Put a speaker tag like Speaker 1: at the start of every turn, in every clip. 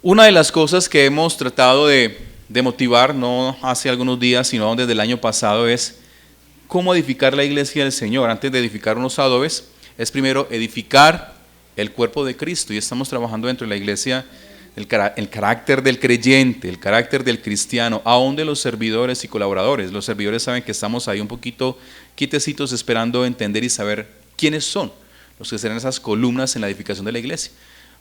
Speaker 1: Una de las cosas que hemos tratado de motivar, no hace algunos días, sino desde el año pasado, es cómo edificar la iglesia del Señor. Antes de edificar unos adobes, es primero edificar el cuerpo de Cristo. Y estamos trabajando dentro de la iglesia el carácter del creyente, el carácter del cristiano, aún de los servidores y colaboradores. Los servidores saben que estamos ahí un poquito quietecitos esperando entender y saber quiénes son los que serán esas columnas en la edificación de la iglesia.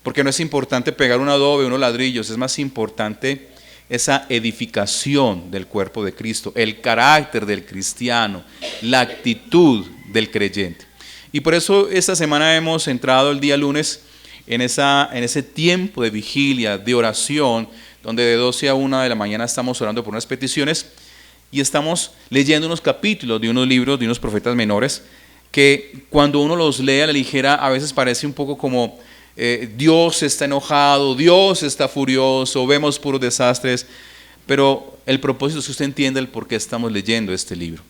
Speaker 1: Porque no es importante pegar un adobe, unos ladrillos, es más importante esa edificación del cuerpo de Cristo, el carácter del cristiano, la actitud del creyente. Y por eso esta semana hemos entrado el día lunes en ese tiempo de vigilia, de oración, donde de 12 a 1 de la mañana estamos orando por unas peticiones y estamos leyendo unos capítulos de unos libros de unos profetas menores que cuando uno los lee a la ligera a veces parece un poco como Dios está enojado, Dios está furioso, vemos puros desastres, pero el propósito es que usted entienda el por qué estamos leyendo este libro.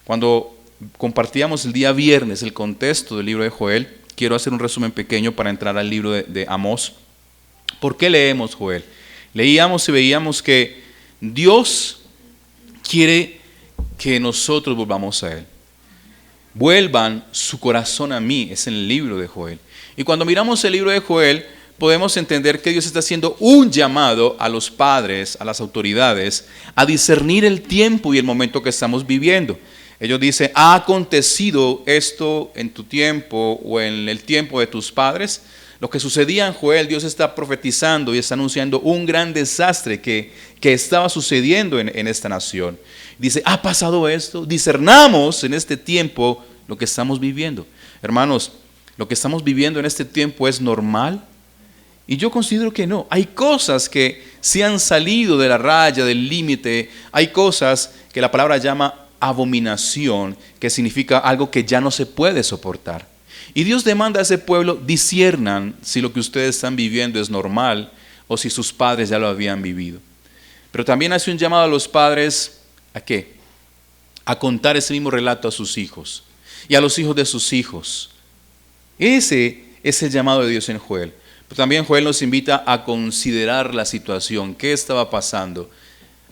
Speaker 1: Cuando compartíamos el día viernes el contexto del libro de Joel, quiero hacer un resumen pequeño para entrar al libro de Amós. ¿Por qué leemos Joel? Leíamos y veíamos que Dios quiere que nosotros volvamos a Él. Vuelvan su corazón a mí, es en el libro de Joel. Y cuando miramos el libro de Joel, podemos entender que Dios está haciendo un llamado a los padres, a las autoridades, a discernir el tiempo y el momento que estamos viviendo. Ellos dicen, ¿ha acontecido esto en tu tiempo o en el tiempo de tus padres? Lo que sucedía en Joel, Dios está profetizando y está anunciando un gran desastre que estaba sucediendo en esta nación. Dice, ¿ha pasado esto? Discernamos en este tiempo lo que estamos viviendo. Hermanos, lo que estamos viviendo en este tiempo es normal. Y yo considero que no. Hay cosas que se han salido de la raya, del límite. Hay cosas que la palabra llama abominación, que significa algo que ya no se puede soportar. Y Dios demanda a ese pueblo, disciernan si lo que ustedes están viviendo es normal o si sus padres ya lo habían vivido. Pero también hace un llamado a los padres, ¿a qué? A contar ese mismo relato a sus hijos y a los hijos de sus hijos. Ese es el llamado de Dios en Joel. Pero también Joel nos invita a considerar la situación. ¿Qué estaba pasando?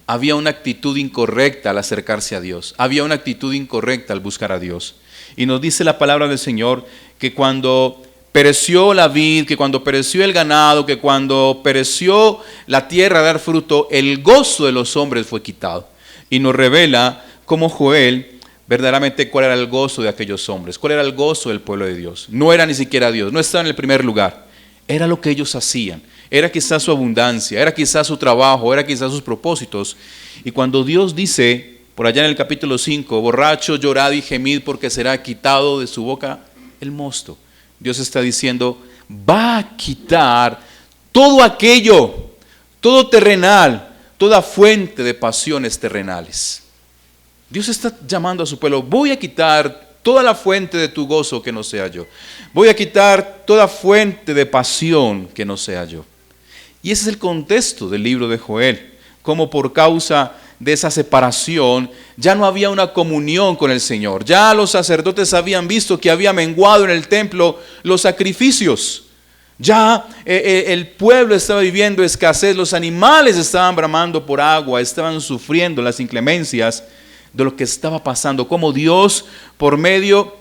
Speaker 1: Había una actitud incorrecta al acercarse a Dios. Había una actitud incorrecta al buscar a Dios. Y nos dice la palabra del Señor que cuando pereció la vid, que cuando pereció el ganado, que cuando pereció la tierra a dar fruto, el gozo de los hombres fue quitado. Y nos revela cómo Joel verdaderamente cuál era el gozo de aquellos hombres, cuál era el gozo del pueblo de Dios. No era ni siquiera Dios, no estaba en el primer lugar. Era lo que ellos hacían, era quizás su abundancia, era quizás su trabajo, era quizás sus propósitos. Y cuando Dios dice, por allá en el capítulo 5, borracho, llorad y gemid porque será quitado de su boca el mosto. Dios está diciendo, va a quitar todo aquello, todo terrenal, toda fuente de pasiones terrenales. Dios está llamando a su pueblo, voy a quitar toda la fuente de tu gozo que no sea yo. Voy a quitar toda fuente de pasión que no sea yo. Y ese es el contexto del libro de Joel, como por causa de esa separación ya no había una comunión con el Señor. Ya los sacerdotes habían visto que había menguado en el templo los sacrificios. Ya el pueblo estaba viviendo escasez, los animales estaban bramando por agua, estaban sufriendo las inclemencias de lo que estaba pasando, cómo Dios por medio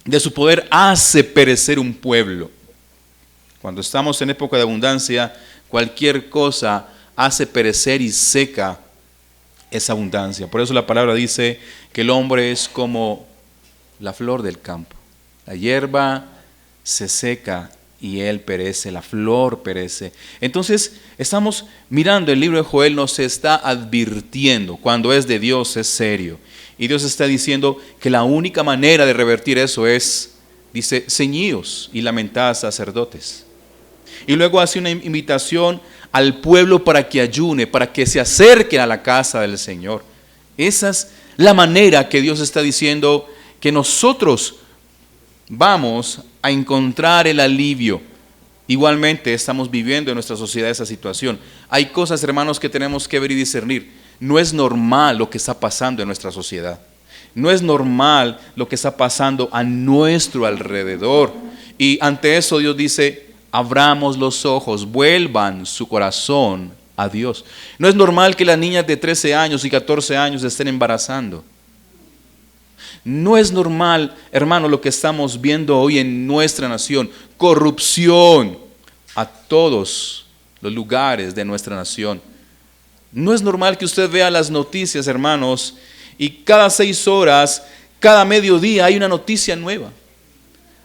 Speaker 1: de su poder hace perecer un pueblo. Cuando estamos en época de abundancia, cualquier cosa hace perecer y seca esa abundancia. Por eso la palabra dice que el hombre es como la flor del campo. La hierba se seca y él perece, la flor perece. Entonces estamos mirando el libro de Joel, nos está advirtiendo, cuando es de Dios es serio. Y Dios está diciendo que la única manera de revertir eso es, dice, ceñíos y lamentad, sacerdotes. Y luego hace una invitación al pueblo para que ayune, para que se acerquen a la casa del Señor. Esa es la manera que Dios está diciendo que nosotros vamos a encontrar el alivio. Igualmente estamos viviendo en nuestra sociedad esa situación. Hay cosas, hermanos, que tenemos que ver y discernir. No es normal lo que está pasando en nuestra sociedad. No es normal lo que está pasando a nuestro alrededor. Y ante eso Dios dice, Abramos los ojos, vuelvan su corazón a Dios. No es normal que las niñas de 13 años y 14 años estén embarazando. No es normal, hermano, lo que estamos viendo hoy en nuestra nación. Corrupción a todos los lugares de nuestra nación. No es normal que usted vea las noticias, hermanos, y cada 6 horas, cada mediodía hay una noticia nueva.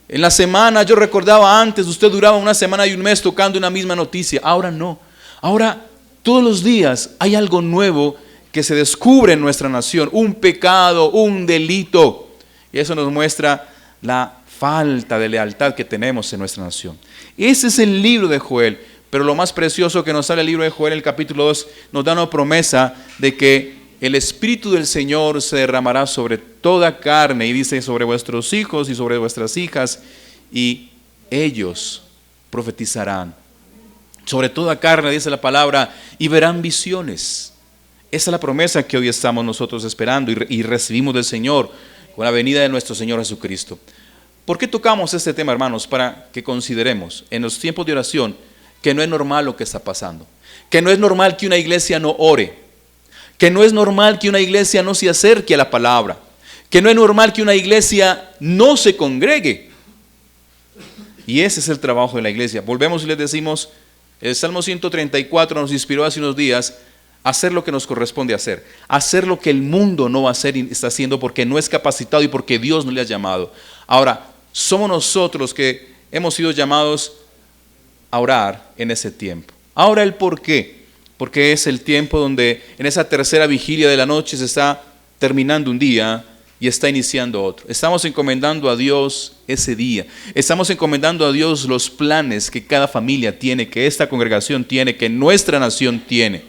Speaker 1: En la semana, yo recordaba antes, usted duraba una semana y un mes tocando una misma noticia. Ahora no. Ahora todos los días hay algo nuevo que se descubre en nuestra nación. Un pecado, un delito. Y eso nos muestra la falta de lealtad que tenemos en nuestra nación. Ese es el libro de Joel. Pero lo más precioso que nos sale el libro de Joel, el capítulo 2, nos da una promesa de que el Espíritu del Señor se derramará sobre toda carne, y dice sobre vuestros hijos y sobre vuestras hijas, y ellos profetizarán. Sobre toda carne, dice la palabra, y verán visiones. Esa es la promesa que hoy estamos nosotros esperando y recibimos del Señor con la venida de nuestro Señor Jesucristo. ¿Por qué tocamos este tema, hermanos? Para que consideremos en los tiempos de oración que no es normal lo que está pasando, que no es normal que una iglesia no ore, que no es normal que una iglesia no se acerque a la palabra, que no es normal que una iglesia no se congregue. Y ese es el trabajo de la iglesia. Volvemos y les decimos, el Salmo 134 nos inspiró hace unos días a hacer lo que nos corresponde hacer lo que el mundo no va a hacer y está haciendo porque no es capacitado y porque Dios no le ha llamado. Ahora, somos nosotros que hemos sido llamados a orar en ese tiempo. Ahora el por qué. Porque es el tiempo donde en esa tercera vigilia de la noche se está terminando un día y está iniciando otro. Estamos encomendando a Dios ese día. Estamos encomendando a Dios los planes que cada familia tiene, que esta congregación tiene, que nuestra nación tiene.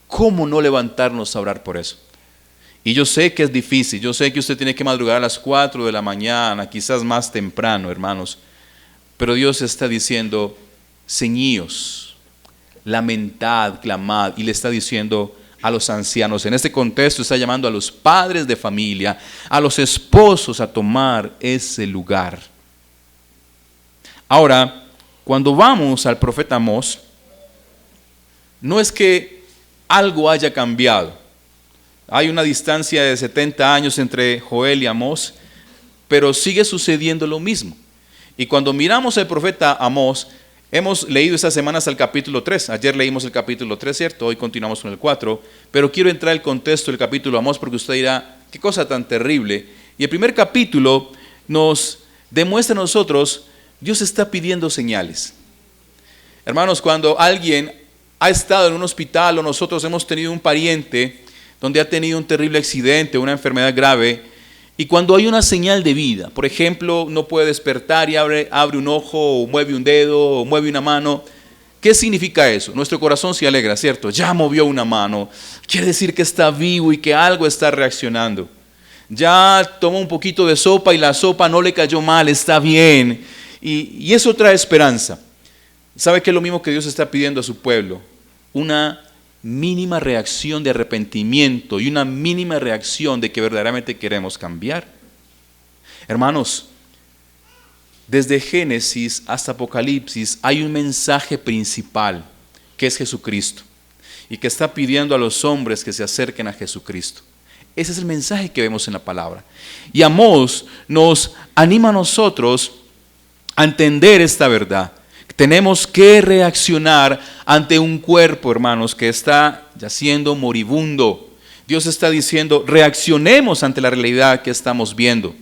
Speaker 1: ¿Cómo no levantarnos a orar por eso? Y yo sé que es difícil. Yo sé que usted tiene que madrugar a las 4 de la mañana, quizás más temprano, hermanos. Pero Dios está diciendo, ceñíos, lamentad, clamad, y le está diciendo a los ancianos. En este contexto está llamando a los padres de familia, a los esposos a tomar ese lugar. Ahora, cuando vamos al profeta Amós, no es que algo haya cambiado. Hay una distancia de 70 años entre Joel y Amós, pero sigue sucediendo lo mismo. Y cuando miramos al profeta Amós, hemos leído estas semanas el capítulo 3. Ayer leímos el capítulo 3, ¿cierto? Hoy continuamos con el 4. Pero quiero entrar al contexto del capítulo Amós porque usted dirá, qué cosa tan terrible. Y el primer capítulo nos demuestra a nosotros, Dios está pidiendo señales. Hermanos, cuando alguien ha estado en un hospital o nosotros hemos tenido un pariente donde ha tenido un terrible accidente, una enfermedad grave, y cuando hay una señal de vida, por ejemplo, no puede despertar y abre un ojo, o mueve un dedo, o mueve una mano, ¿qué significa eso? Nuestro corazón se alegra, ¿cierto? Ya movió una mano, quiere decir que está vivo y que algo está reaccionando. Ya tomó un poquito de sopa y la sopa no le cayó mal, está bien. Y eso trae esperanza. ¿Sabe qué es lo mismo que Dios está pidiendo a su pueblo? Una mínima reacción de arrepentimiento y una mínima reacción de que verdaderamente queremos cambiar. Hermanos, desde Génesis hasta Apocalipsis hay un mensaje principal que es Jesucristo y que está pidiendo a los hombres que se acerquen a Jesucristo. Ese es el mensaje que vemos en la palabra. Y Amós nos anima a nosotros a entender esta verdad. Tenemos que reaccionar ante un cuerpo, hermanos, que está yaciendo moribundo. Dios está diciendo, reaccionemos ante la realidad que estamos viendo.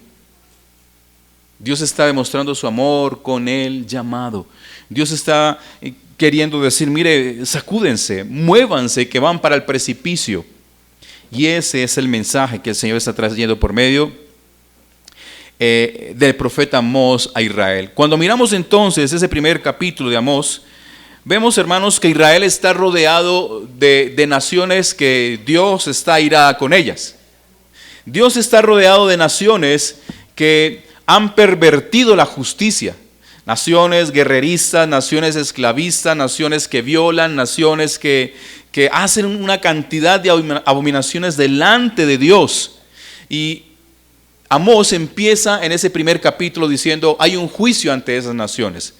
Speaker 1: Dios está demostrando su amor con el llamado. Dios está queriendo decir, mire, sacúdense, muévanse, que van para el precipicio. Y ese es el mensaje que el Señor está trayendo por medio del profeta Amós a Israel. Cuando miramos entonces ese primer capítulo de Amós, vemos, hermanos, que Israel está rodeado de naciones que Dios está airada con ellas. Dios está rodeado de naciones que han pervertido la justicia. Naciones guerreristas, naciones esclavistas, naciones que violan, naciones que hacen una cantidad de abominaciones delante de Dios. Y Amós empieza en ese primer capítulo diciendo, hay un juicio ante esas naciones.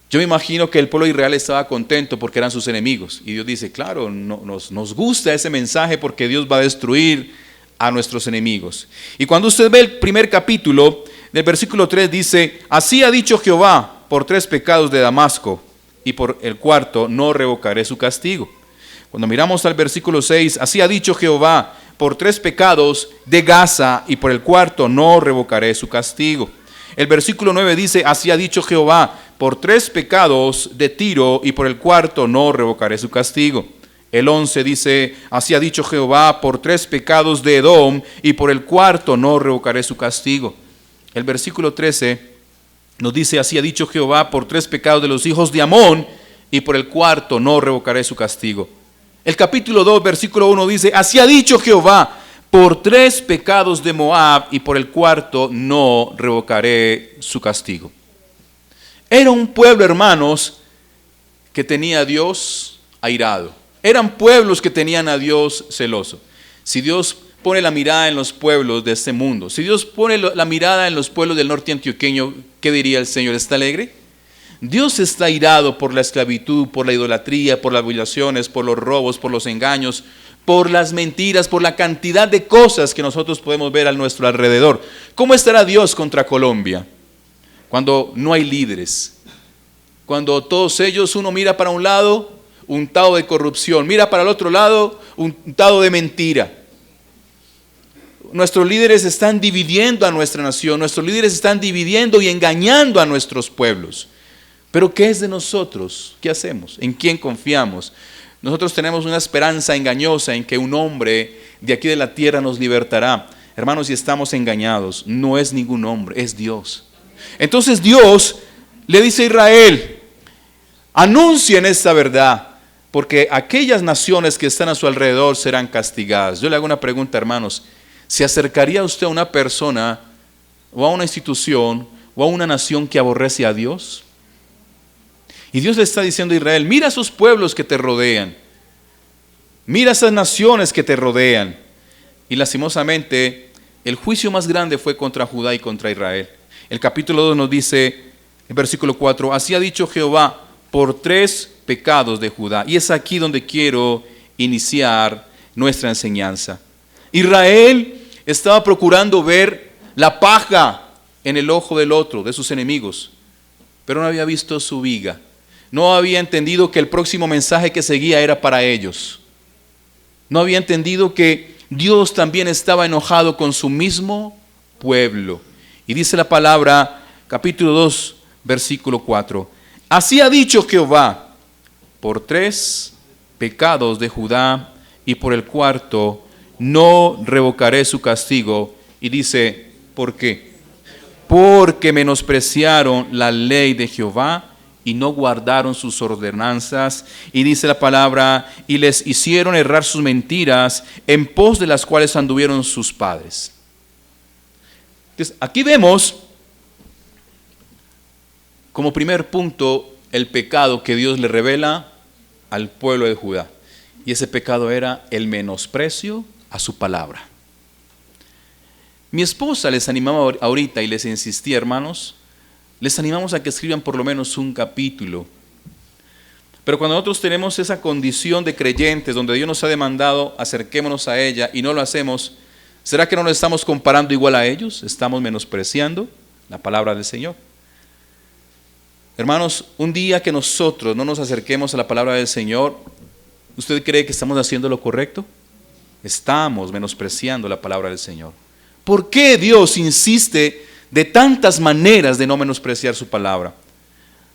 Speaker 1: Yo me imagino que el pueblo de Israel estaba contento porque eran sus enemigos. Y Dios dice, claro, nos gusta ese mensaje porque Dios va a destruir a nuestros enemigos. Y cuando usted ve el primer capítulo, del versículo 3 dice, así ha dicho Jehová, por 3 pecados de Damasco, y por el cuarto no revocaré su castigo. Cuando miramos al versículo 6, así ha dicho Jehová, por 3 pecados de Gaza, y por el cuarto no revocaré su castigo. El versículo 9 dice, así ha dicho Jehová, por 3 pecados de Tiro, y por el cuarto no revocaré su castigo. El 11 dice, así ha dicho Jehová, por 3 pecados de Edom, y por el cuarto no revocaré su castigo. El versículo 13 nos dice, así ha dicho Jehová, por 3 pecados de los hijos de Amón, y por el cuarto no revocaré su castigo. El capítulo 2, versículo 1 dice, así ha dicho Jehová, por 3 pecados de Moab, y por el cuarto no revocaré su castigo. Era un pueblo, hermanos, que tenía a Dios airado. Eran pueblos que tenían a Dios celoso. Si Dios pone la mirada en los pueblos de este mundo, si Dios pone la mirada en los pueblos del norte antioqueño, ¿qué diría el Señor? ¿Está alegre? Dios está airado por la esclavitud, por la idolatría, por las violaciones, por los robos, por los engaños, por las mentiras, por la cantidad de cosas que nosotros podemos ver a nuestro alrededor. ¿Cómo estará Dios contra Colombia? Cuando no hay líderes, cuando todos ellos, uno mira para un lado, untado de corrupción, mira para el otro lado, untado de mentira. Nuestros líderes están dividiendo a nuestra nación, nuestros líderes están dividiendo y engañando a nuestros pueblos. Pero ¿qué es de nosotros? ¿Qué hacemos? ¿En quién confiamos? Nosotros tenemos una esperanza engañosa en que un hombre de aquí de la tierra nos libertará. Hermanos, si estamos engañados, no es ningún hombre, es Dios. Entonces Dios le dice a Israel, anuncien esta verdad, porque aquellas naciones que están a su alrededor serán castigadas. Yo le hago una pregunta, hermanos. ¿Se acercaría usted a una persona o a una institución o a una nación que aborrece a Dios? Y Dios le está diciendo a Israel, mira esos pueblos que te rodean, mira esas naciones que te rodean. Y lastimosamente, el juicio más grande fue contra Judá y contra Israel. El capítulo 2 nos dice, el versículo 4, así ha dicho Jehová, por 3 pecados de Judá. Y es aquí donde quiero iniciar nuestra enseñanza. Israel estaba procurando ver la paja en el ojo del otro, de sus enemigos, pero no había visto su viga. No había entendido que el próximo mensaje que seguía era para ellos. No había entendido que Dios también estaba enojado con su mismo pueblo. Y dice la palabra, capítulo 2, versículo 4. Así ha dicho Jehová, por 3 pecados de Judá y por el cuarto no revocaré su castigo. Y dice, ¿por qué? Porque menospreciaron la ley de Jehová y no guardaron sus ordenanzas. Y dice la palabra, y les hicieron errar sus mentiras, en pos de las cuales anduvieron sus padres. Entonces, aquí vemos, como primer punto, el pecado que Dios le revela al pueblo de Judá. Y ese pecado era el menosprecio a su palabra. Mi esposa les animaba ahorita y les insistía, hermanos, les animamos a que escriban por lo menos un capítulo. Pero cuando nosotros tenemos esa condición de creyentes donde Dios nos ha demandado, acerquémonos a ella y no lo hacemos, ¿será que no nos estamos comparando igual a ellos? ¿Estamos menospreciando la palabra del Señor? Hermanos, un día que nosotros no nos acerquemos a la palabra del Señor, ¿usted cree que estamos haciendo lo correcto? Estamos menospreciando la palabra del Señor. ¿Por qué Dios insiste de tantas maneras de no menospreciar su palabra?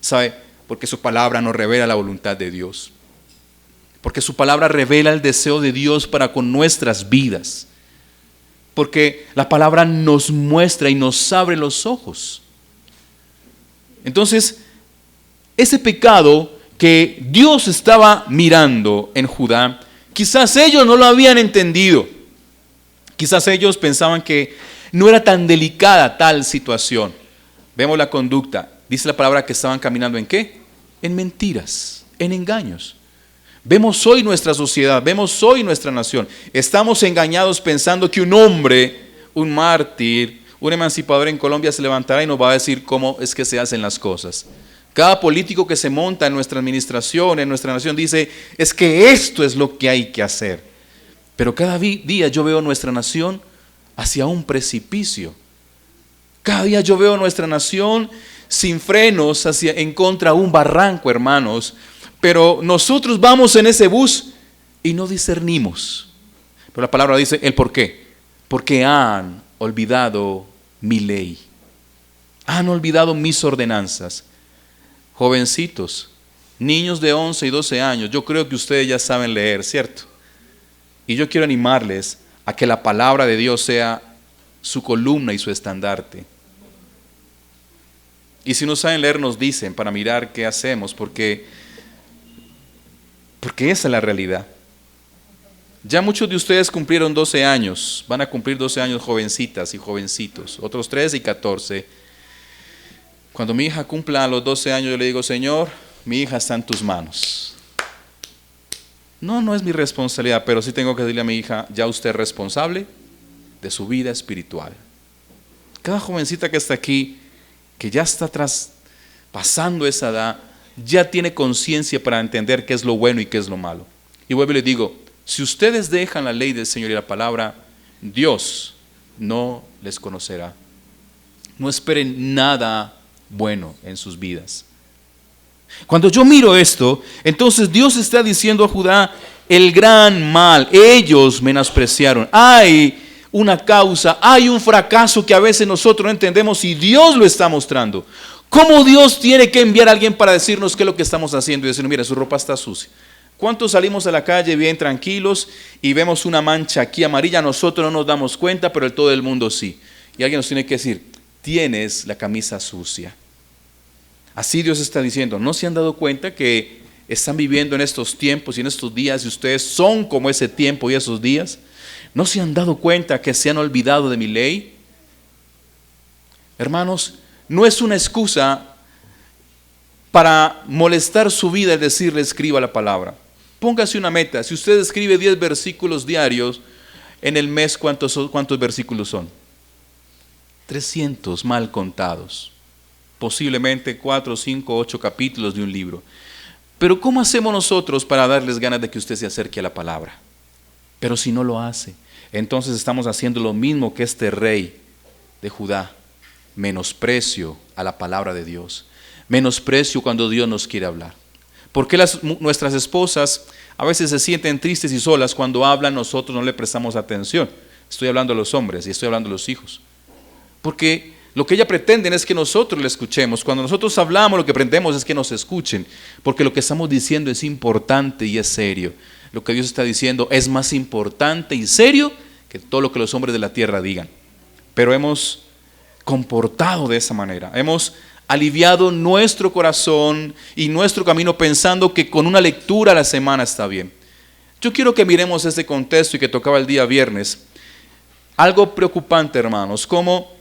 Speaker 1: ¿Sabe? Porque su palabra nos revela la voluntad de Dios. Porque su palabra revela el deseo de Dios para con nuestras vidas. Porque la palabra nos muestra y nos abre los ojos. Entonces, ese pecado que Dios estaba mirando en Judá, quizás ellos no lo habían entendido. Quizás ellos pensaban que no era tan delicada tal situación. Vemos la conducta. Dice la palabra que estaban caminando ¿en qué? En mentiras, en engaños. Vemos hoy nuestra sociedad, vemos hoy nuestra nación. Estamos engañados pensando que un hombre, un mártir, un emancipador en Colombia se levantará y nos va a decir cómo es que se hacen las cosas. Cada político que se monta en nuestra administración, en nuestra nación, dice, es que esto es lo que hay que hacer. Pero cada día yo veo nuestra nación hacia un precipicio. Cada día yo veo nuestra nación sin frenos, en contra de un barranco, hermanos. Pero nosotros vamos en ese bus y no discernimos. Pero la palabra dice el por qué. Porque han olvidado mi ley. Han olvidado mis ordenanzas. Jovencitos, niños de 11 y 12 años, yo creo que ustedes ya saben leer, ¿cierto? Y yo quiero animarles a que la palabra de Dios sea su columna y su estandarte. Y si no saben leer, nos dicen para mirar qué hacemos, porque esa es la realidad. Ya muchos de ustedes cumplieron 12 años, van a cumplir 12 años jovencitas y jovencitos, otros 13 y 14. Cuando mi hija cumpla los 12 años, yo le digo, Señor, mi hija está en tus manos. No es mi responsabilidad, pero sí tengo que decirle a mi hija, ya usted es responsable de su vida espiritual. Cada jovencita que está aquí, que ya está pasando esa edad, ya tiene conciencia para entender qué es lo bueno y qué es lo malo. Y vuelvo y le digo, si ustedes dejan la ley del Señor y la palabra, Dios no les conocerá. No esperen nada bueno en sus vidas. Cuando yo miro esto, entonces Dios está diciendo a Judá el gran mal. Ellos menospreciaron. Hay una causa, hay un fracaso que a veces nosotros no entendemos y Dios lo está mostrando. ¿Cómo Dios tiene que enviar a alguien para decirnos qué es lo que estamos haciendo y decirnos, mira, su ropa está sucia? ¿Cuántos salimos a la calle bien tranquilos y vemos una mancha aquí amarilla? Nosotros no nos damos cuenta, pero todo el mundo sí. Y alguien nos tiene que decir, tienes la camisa sucia. Así Dios está diciendo, ¿no se han dado cuenta que están viviendo en estos tiempos y en estos días y ustedes son como ese tiempo y esos días? ¿No se han dado cuenta que se han olvidado de mi ley? Hermanos, no es una excusa para molestar su vida y decirle escriba la palabra. Póngase una meta, si usted escribe 10 versículos diarios, en el mes ¿cuántos versículos son? 300 mal contados. Posiblemente 4, 5, 8 capítulos de un libro. Pero ¿cómo hacemos nosotros para darles ganas de que usted se acerque a la palabra? Pero si no lo hace, entonces estamos haciendo lo mismo que este rey de Judá. Menosprecio a la palabra de Dios. Menosprecio cuando Dios nos quiere hablar. ¿Por qué nuestras esposas a veces se sienten tristes y solas cuando hablan? Nosotros no le prestamos atención. Estoy hablando a los hombres y estoy hablando a los hijos. Porque lo que ellas pretenden es que nosotros le escuchemos. Cuando nosotros hablamos, lo que pretendemos es que nos escuchen. Porque lo que estamos diciendo es importante y es serio. Lo que Dios está diciendo es más importante y serio que todo lo que los hombres de la tierra digan. Pero hemos comportado de esa manera. Hemos aliviado nuestro corazón y nuestro camino pensando que con una lectura a la semana está bien. Yo quiero que miremos este contexto y que tocaba el día viernes. Algo preocupante, hermanos, como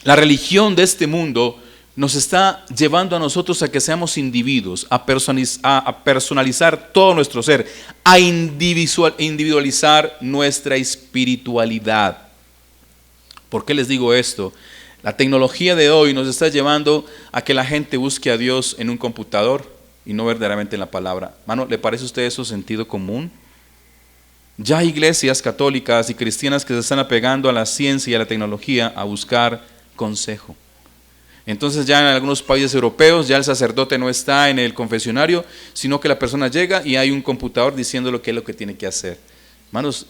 Speaker 1: la religión de este mundo nos está llevando a nosotros a que seamos individuos, a personalizar todo nuestro ser, a individualizar nuestra espiritualidad. ¿Por qué les digo esto? La tecnología de hoy nos está llevando a que la gente busque a Dios en un computador y no verdaderamente en la palabra. Mano, ¿le parece a usted eso sentido común? Ya hay iglesias católicas y cristianas que se están apegando a la ciencia y a la tecnología a buscar consejo. Entonces ya en algunos países europeos ya el sacerdote no está en el confesionario, sino que la persona llega y hay un computador diciendo lo que es lo que tiene que hacer. Hermanos,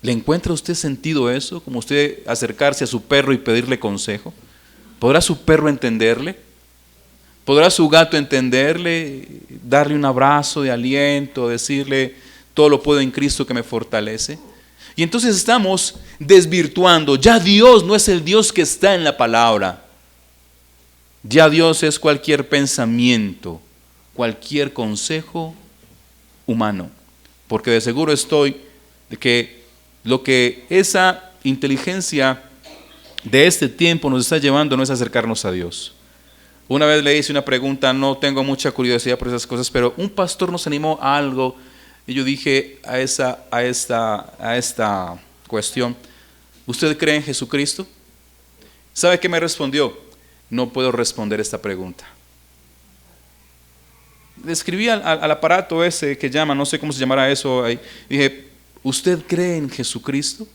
Speaker 1: ¿le encuentra usted sentido eso? Como usted acercarse a su perro y pedirle consejo. ¿Podrá su perro entenderle? ¿Podrá su gato entenderle? Darle un abrazo de aliento, decirle todo lo puedo en Cristo que me fortalece. Y entonces estamos desvirtuando. Ya Dios no es el Dios que está en la palabra. Ya Dios es cualquier pensamiento, cualquier consejo humano. Porque de seguro estoy de que lo que esa inteligencia de este tiempo nos está llevando no es acercarnos a Dios. Una vez le hice una pregunta, no tengo mucha curiosidad por esas cosas, pero un pastor nos animó a algo y yo dije a esta cuestión, ¿usted cree en Jesucristo? ¿Sabe qué me respondió? No puedo responder esta pregunta. le escribí al aparato ese que llama, no sé cómo se llamará eso, ahí. Dije, ¿usted cree en Jesucristo?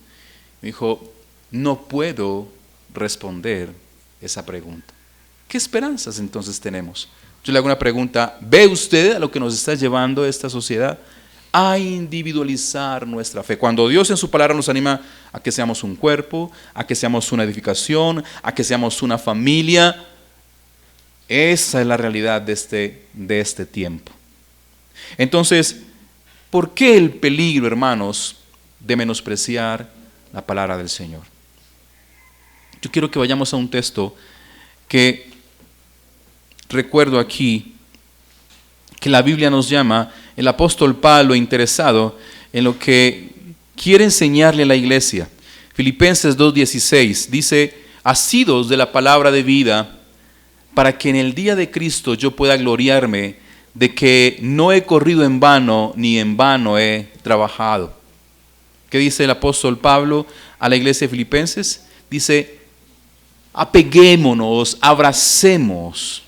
Speaker 1: Me dijo, no puedo responder esa pregunta. ¿Qué esperanzas entonces tenemos? Yo le hago una pregunta, ¿ve usted a lo que nos está llevando esta sociedad? A individualizar nuestra fe. Cuando Dios en su palabra nos anima a que seamos un cuerpo, a que seamos una edificación, a que seamos una familia, esa es la realidad de este tiempo. Entonces, ¿por qué el peligro, hermanos, de menospreciar la palabra del Señor? Yo quiero que vayamos a un texto que recuerdo aquí, que la Biblia nos llama, el apóstol Pablo interesado en lo que quiere enseñarle a la iglesia. Filipenses 2:16 dice, asidos de la palabra de vida, para que en el día de Cristo yo pueda gloriarme de que no he corrido en vano, ni en vano he trabajado. ¿Qué dice el apóstol Pablo a la iglesia de Filipenses? Dice, apeguémonos, abracemos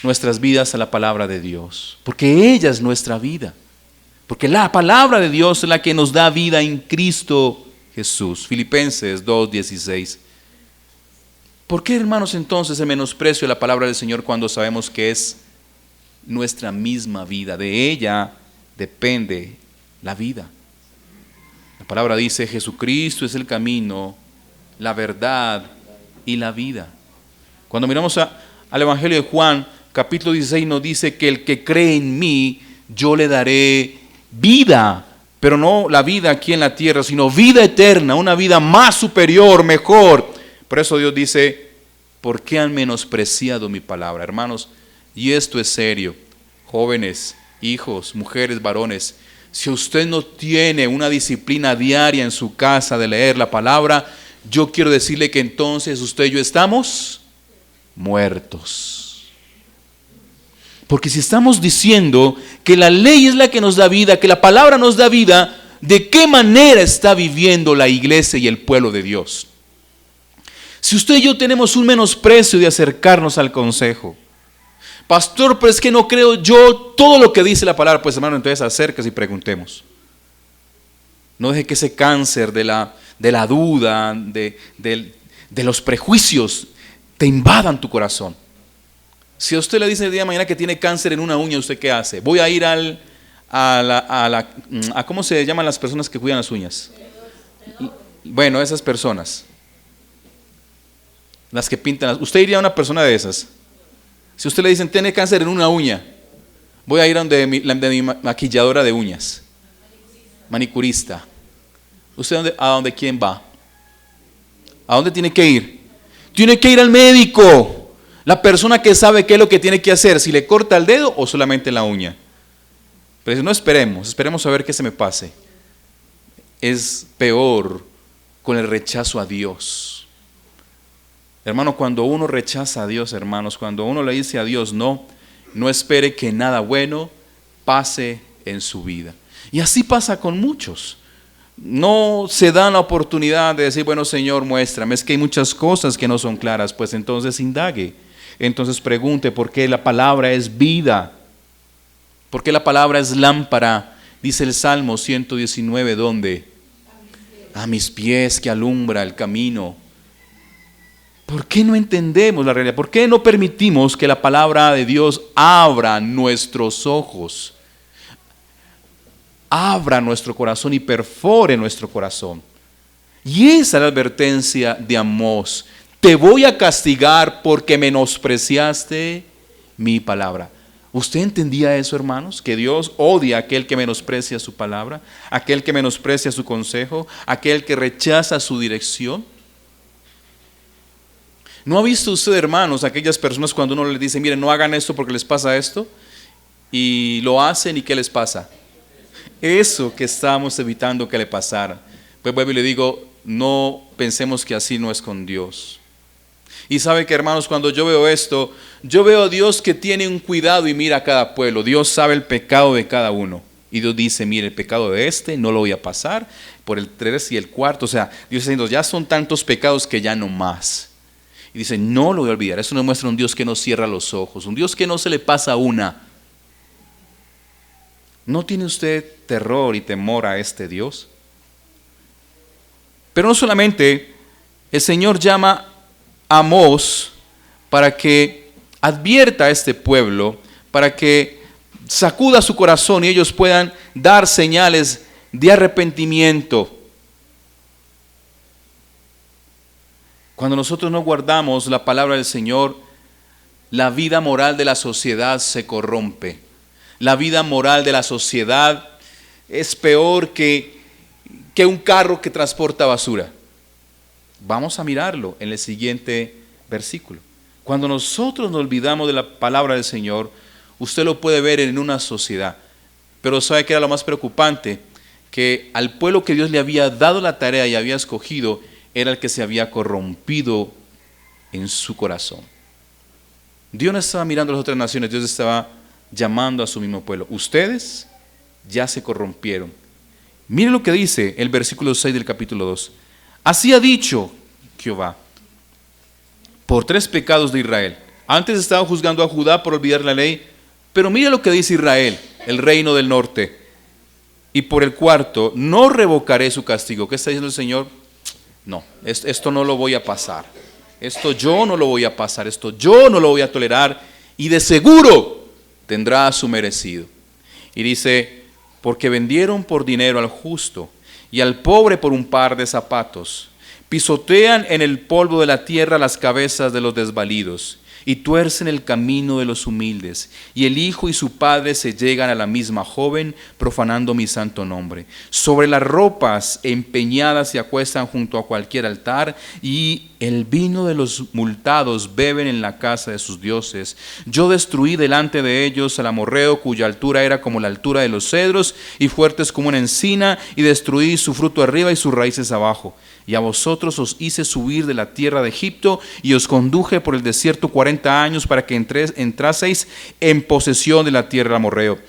Speaker 1: nuestras vidas a la palabra de Dios, porque ella es nuestra vida, porque la palabra de Dios es la que nos da vida en Cristo Jesús. Filipenses 2:16. ¿Por qué, hermanos, entonces el menosprecio de la palabra del Señor cuando sabemos que es nuestra misma vida? De ella depende la vida. La palabra dice, Jesucristo es el camino, la verdad y la vida. Cuando miramos al Evangelio de Juan, capítulo 16 nos dice que el que cree en mí, yo le daré vida, pero no la vida aquí en la tierra, sino vida eterna, una vida más superior, mejor. Por eso Dios dice, ¿por qué han menospreciado mi palabra? Hermanos, y esto es serio, jóvenes, hijos, mujeres, varones, si usted no tiene una disciplina diaria en su casa de leer la palabra, yo quiero decirle que entonces usted y yo estamos muertos. Porque si estamos diciendo que la ley es la que nos da vida, que la palabra nos da vida, ¿de qué manera está viviendo la iglesia y el pueblo de Dios? Si usted y yo tenemos un menosprecio de acercarnos al consejo, pastor, pero es que no creo yo todo lo que dice la palabra, pues hermano, entonces acérquese y preguntemos. No deje que ese cáncer de la duda, de los prejuicios, te invadan tu corazón. Si a usted le dice el día de mañana que tiene cáncer en una uña, ¿usted qué hace? Voy a ir a ¿cómo se llaman las personas que cuidan las uñas? Bueno, esas personas. Las que pintan. ¿Usted iría a una persona de esas? Si usted le dicen, tiene cáncer en una uña, voy a ir a donde mi maquilladora de uñas, manicurista. ¿Usted a dónde quién va? ¿A dónde tiene que ir? Tiene que ir al médico, la persona que sabe qué es lo que tiene que hacer, si le corta el dedo o solamente la uña. Pero no esperemos a ver qué se me pase. Es peor con el rechazo a Dios. Hermano, cuando uno rechaza a Dios, hermanos, cuando uno le dice a Dios no espere que nada bueno pase en su vida. Y así pasa con muchos. No se dan la oportunidad de decir, bueno, Señor, muéstrame, es que hay muchas cosas que no son claras, pues entonces indague. Entonces pregunte por qué la palabra es vida, por qué la palabra es lámpara. Dice el Salmo 119, ¿dónde? A mis pies que alumbra el camino. ¿Por qué no entendemos la realidad? ¿Por qué no permitimos que la palabra de Dios abra nuestros ojos? Abra nuestro corazón y perfore nuestro corazón. Y esa es la advertencia de Amós. Te voy a castigar porque menospreciaste mi palabra. ¿Usted entendía eso, hermanos? Que Dios odia a aquel que menosprecia su palabra, aquel que menosprecia su consejo, aquel que rechaza su dirección. ¿No ha visto usted, hermanos, aquellas personas cuando uno les dice, miren, no hagan esto porque les pasa esto? Y lo hacen y ¿qué les pasa? Eso que estábamos evitando que le pasara. Pues vuelvo y le digo, no pensemos que así no es con Dios. Y sabe que, hermanos, cuando yo veo esto, yo veo a Dios que tiene un cuidado y mira a cada pueblo. Dios sabe el pecado de cada uno. Y Dios dice, mire, el pecado de este no lo voy a pasar por el 3 y el 4. O sea, Dios está diciendo, ya son tantos pecados que ya no más. Y dice, no lo voy a olvidar. Eso nos muestra un Dios que no cierra los ojos, un Dios que no se le pasa una. ¿No tiene usted terror y temor a este Dios? Pero no solamente el Señor llama a Amós para que advierta a este pueblo, para que sacuda su corazón y ellos puedan dar señales de arrepentimiento. Cuando nosotros no guardamos la palabra del Señor, la vida moral de la sociedad se corrompe. La vida moral de la sociedad es peor que un carro que transporta basura. Vamos a mirarlo en el siguiente versículo. Cuando nosotros nos olvidamos de la palabra del Señor, usted lo puede ver en una sociedad. Pero ¿sabe qué era lo más preocupante? Que al pueblo que Dios le había dado la tarea y había escogido, era el que se había corrompido en su corazón. Dios no estaba mirando a las otras naciones, Dios estaba llamando a su mismo pueblo. Ustedes ya se corrompieron. Miren lo que dice el versículo 6 del capítulo 2. Así ha dicho Jehová, por 3 pecados de Israel. Antes estaba juzgando a Judá por olvidar la ley, pero mire lo que dice Israel, el reino del norte. Y por el 4, no revocaré su castigo. ¿Qué está diciendo el Señor? No, esto no lo voy a pasar. Esto yo no lo voy a pasar. Esto yo no lo voy a tolerar. Y de seguro tendrá su merecido. Y dice, porque vendieron por dinero al justo y al pobre por un par de zapatos. Pisotean en el polvo de la tierra las cabezas de los desvalidos y tuercen el camino de los humildes. Y el hijo y su padre se llegan a la misma joven, profanando mi santo nombre. Sobre las ropas empeñadas se acuestan junto a cualquier altar, y el vino de los multados beben en la casa de sus dioses. Yo destruí delante de ellos al amorreo, cuya altura era como la altura de los cedros, y fuertes como una encina, y destruí su fruto arriba y sus raíces abajo. Y a vosotros os hice subir de la tierra de Egipto, y os conduje por el desierto 40 años para que entraseis en posesión de la tierra del amorreo.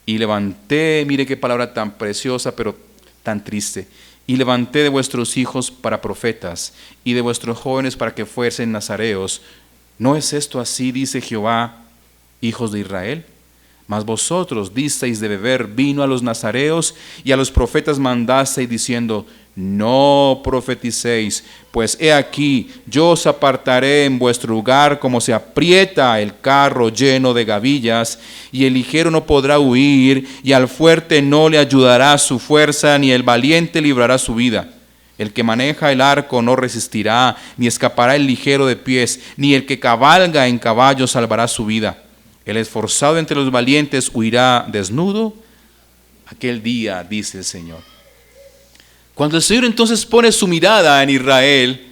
Speaker 1: Y levanté, mire qué palabra tan preciosa, pero tan triste. Y levanté de vuestros hijos para profetas, y de vuestros jóvenes para que fuesen nazareos. ¿No es esto así, dice Jehová, hijos de Israel? Mas vosotros disteis de beber vino a los nazareos, y a los profetas mandasteis diciendo, no profeticéis, pues he aquí, yo os apartaré en vuestro lugar como se aprieta el carro lleno de gavillas, y el ligero no podrá huir, y al fuerte no le ayudará su fuerza, ni el valiente librará su vida. El que maneja el arco no resistirá, ni escapará el ligero de pies, ni el que cabalga en caballo salvará su vida. El esforzado entre los valientes huirá desnudo aquel día, dice el Señor. Cuando el Señor entonces pone su mirada en Israel,